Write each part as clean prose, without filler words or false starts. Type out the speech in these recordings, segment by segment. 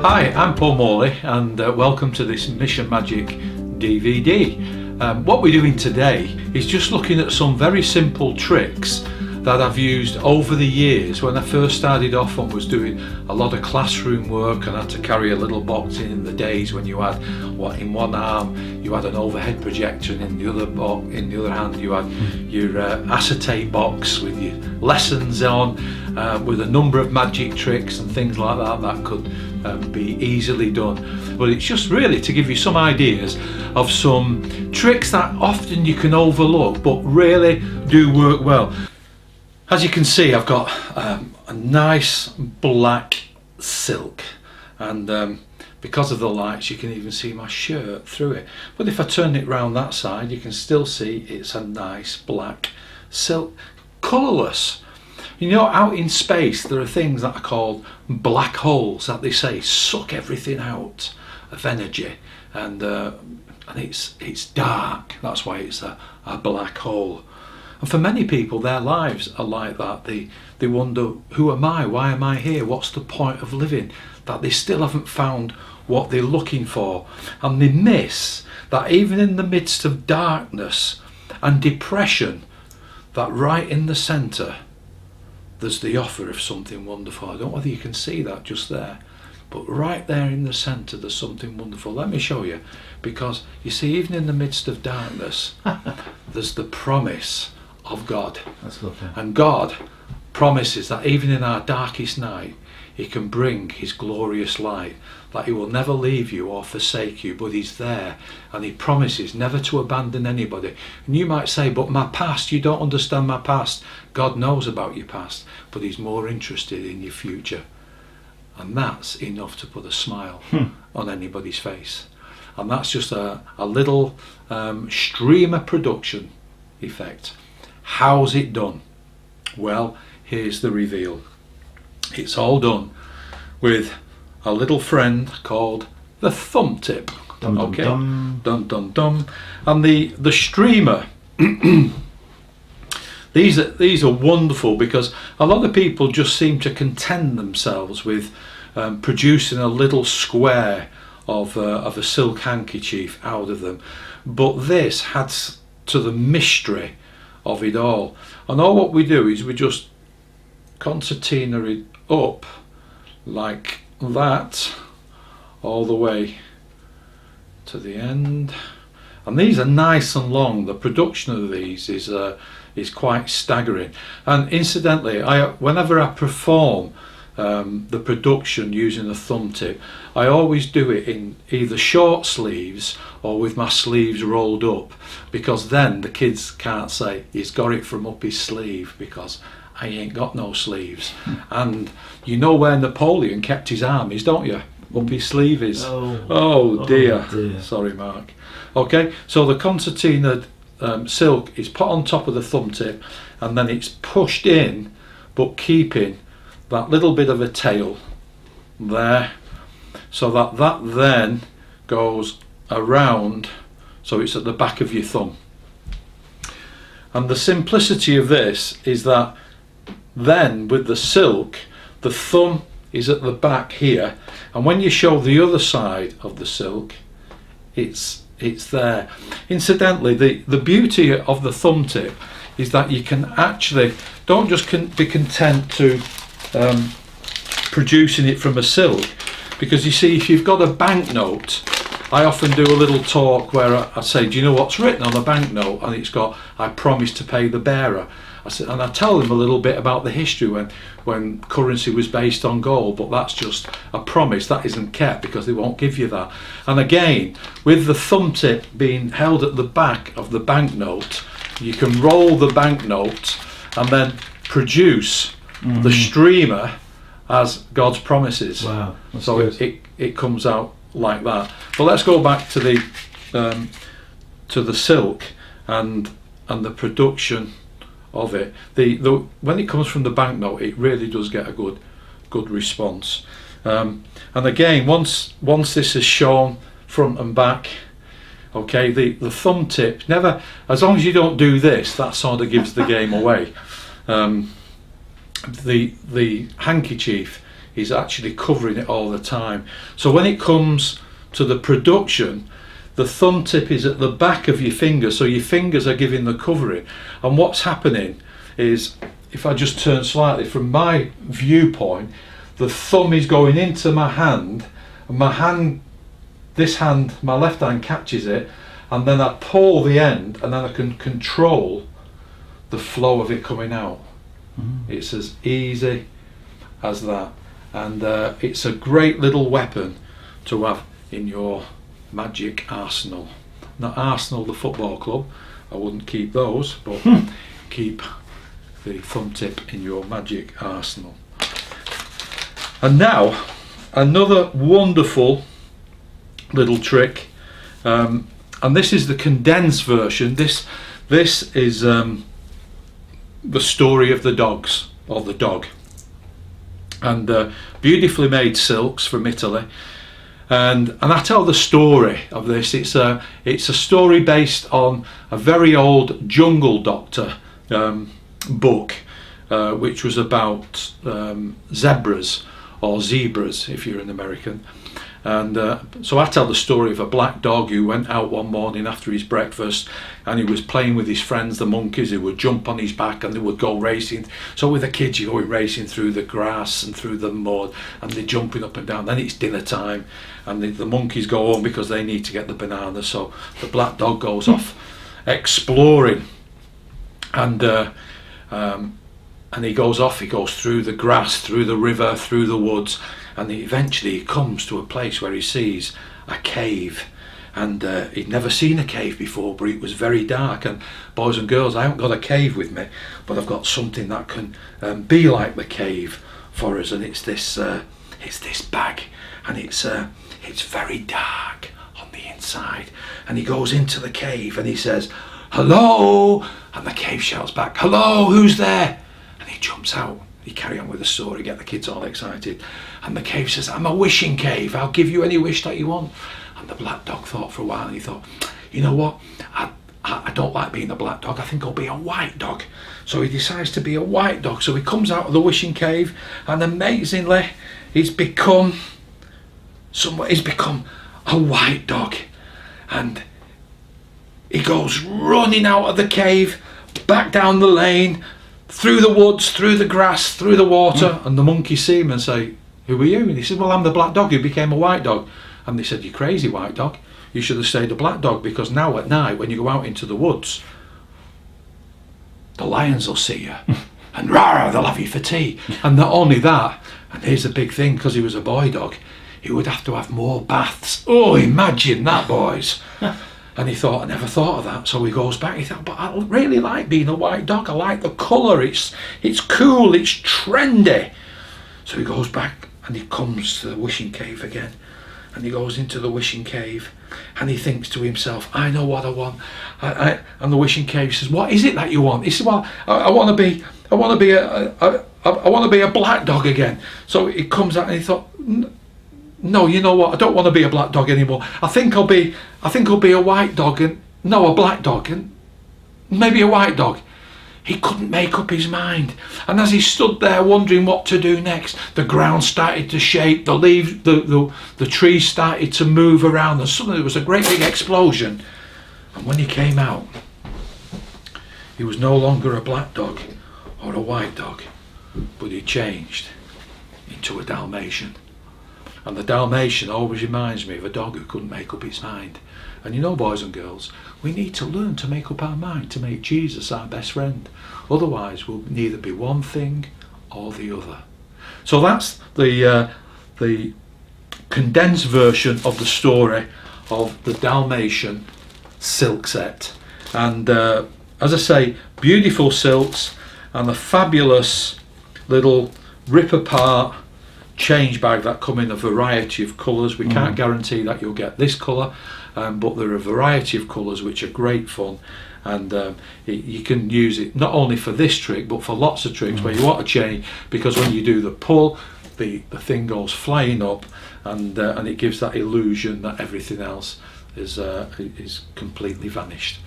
Hi, I'm Paul Morley and welcome to this Mission Magic DVD. What we're doing today is just looking at some very simple tricks that I've used over the years. When I first started off and was doing a lot of classroom work and had to carry a little box in the days when you had in one arm you had an overhead projector and in the other hand you had your acetate box with your lessons on, with a number of magic tricks and things like that could be easily done. But it's just really to give you some ideas of some tricks that often you can overlook but really do work well. As you can see, I've got a nice black silk, and because of the lights you can even see my shirt through it. But if I turn it round that side you can still see it's a nice black silk, colourless. You know, out in space there are things that are called black holes that they say suck everything out of energy, and it's dark. That's why it's a black hole. And for many people their lives are like that. They wonder, who am I? Why am I here? What's the point of living? That they still haven't found what they're looking for, and they miss that even in the midst of darkness and depression, that right in the centre there's the offer of something wonderful. I don't know whether you can see that just there, but right there in the centre there's something wonderful. Let me show you, because you see, even in the midst of darkness there's the promise of God. That's lovely. And God promises that even in our darkest night he can bring his glorious light, that he will never leave you or forsake you, but he's there, and he promises never to abandon anybody. And you might say, but my past, you don't understand my past. God knows about your past, but he's more interested in your future, and that's enough to put a smile on anybody's face. And that's just a little streamer production effect. How's it done? Well, here's the reveal. It's all done with a little friend called the thumb tip. Dum, dum, Okay, dum. dum dum dum. And the streamer. These are wonderful, because a lot of people just seem to content themselves with producing a little square of a silk handkerchief out of them. But this adds to the mystery of it all. And all what we do is we just concertina it up like that all the way to the end. And these are nice and long. The production of these is quite staggering. And incidentally, whenever I perform the production using a thumb tip, I always do it in either short sleeves or with my sleeves rolled up, because then the kids can't say he's got it from up his sleeve, because I ain't got no sleeves. And you know where Napoleon kept his armies, don't you? Up his sleeves. Oh dear. Sorry, Mark. Okay, so the concertina silk is put on top of the thumb tip, and then it's pushed in, but keeping that little bit of a tail there, so that then goes around, so it's at the back of your thumb. And the simplicity of this is that then with the silk, the thumb is at the back here, and when you show the other side of the silk, it's there. Incidentally, the beauty of the thumb tip is that you can actually don't just be content to producing it from a silk, because you see, if you've got a banknote, I often do a little talk where I say, do you know what's written on a banknote? And it's got, I promise to pay the bearer. And I tell them a little bit about the history when currency was based on gold, but that's just a promise that isn't kept, because they won't give you that. And again, with the thumb tip being held at the back of the banknote, you can roll the banknote and then produce the streamer as God's promises. Wow, so it comes out like that. But let's go back to the silk and the production of it. When it comes from the banknote, it really does get a good response. And again, once this is shown front and back, okay, the thumb tip never, as long as you don't do this, that sort of gives the game away. The handkerchief is actually covering it all the time. So when it comes to the production, the thumb tip is at the back of your finger, so your fingers are giving the covering. And what's happening is, if I just turn slightly from my viewpoint, the thumb is going into my hand, and my left hand catches it, and then I pull the end, and then I can control the flow of it coming out. It's as easy as that, and it's a great little weapon to have in your magic arsenal. Not Arsenal the football club, I wouldn't keep those, but keep the thumb tip in your magic arsenal. And now another wonderful little trick, and this is the condensed version. This is the story of the dogs, or the dog, and beautifully made silks from Italy. And I tell the story of this. It's a story based on a very old Jungle Doctor book, which was about zebras, or zebras if you're an American. And so I tell the story of a black dog who went out one morning after his breakfast, and he was playing with his friends, the monkeys, who would jump on his back and they would go racing. So with the kids, you're going racing through the grass and through the mud, and they're jumping up and down. Then it's dinner time, and the monkeys go home because they need to get the bananas. So the black dog goes off exploring, and he goes off. He goes through the grass, through the river, through the woods, and eventually he comes to a place where he sees a cave. And he'd never seen a cave before, but it was very dark. And boys and girls, I haven't got a cave with me, but I've got something that can be like the cave for us. And it's this bag, and it's very dark on the inside. And he goes into the cave and he says, "Hello!" And the cave shouts back, "Hello, who's there?" And he jumps out. He carry on with the story, get the kids all excited. And the cave says, "I'm a wishing cave. I'll give you any wish that you want." And the black dog thought for a while, and he thought, "You know what? I don't like being a black dog. I think I'll be a white dog." So he decides to be a white dog. So he comes out of the wishing cave, and amazingly, he's become a white dog. And he goes running out of the cave, back down the lane, through the woods, through the grass, through the water, and the monkeys see him and say, "Who are you?" And he said, "Well, I'm the black dog who became a white dog." And they said, "You're crazy, white dog. You should have stayed a black dog, because now at night when you go out into the woods, the lions will see you and rah, they'll have you for tea." And not only that, and here's the big thing, because he was a boy dog, he would have to have more baths. Oh, imagine that, boys. And he thought, "I never thought of that." So he goes back. He thought, "But I really like being a white dog. I like the colour. It's cool. It's trendy." So he goes back and he comes to the wishing cave again. And he goes into the wishing cave, and he thinks to himself, "I know what I want." And the wishing cave says, "What is it that you want?" He says, "Well, I want to be a black dog again." So he comes out and he thought, "No, you know what? I don't want to be a black dog anymore. I think I'll be a white dog, and no, a black dog, and maybe a white dog." He couldn't make up his mind, and as he stood there wondering what to do next, the ground started to shake, the leaves, the trees started to move around, and suddenly there was a great big explosion. And when he came out, he was no longer a black dog or a white dog, but he changed into a Dalmatian. And the Dalmatian always reminds me of a dog who couldn't make up his mind. And you know, boys and girls, we need to learn to make up our mind to make Jesus our best friend. Otherwise, we'll neither be one thing or the other. So that's the condensed version of the story of the Dalmatian silk set. And as I say, beautiful silks and a fabulous little rip apart change bag that come in a variety of colours. We can't guarantee that you'll get this colour, but there are a variety of colours which are great fun, and you can use it not only for this trick but for lots of tricks where you want to change, because when you do the pull, the thing goes flying up, and it gives that illusion that everything else is completely vanished.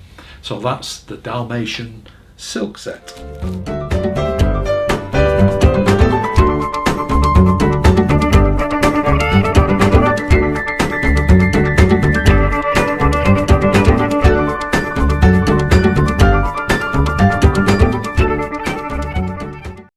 So that's the Dalmatian silk set.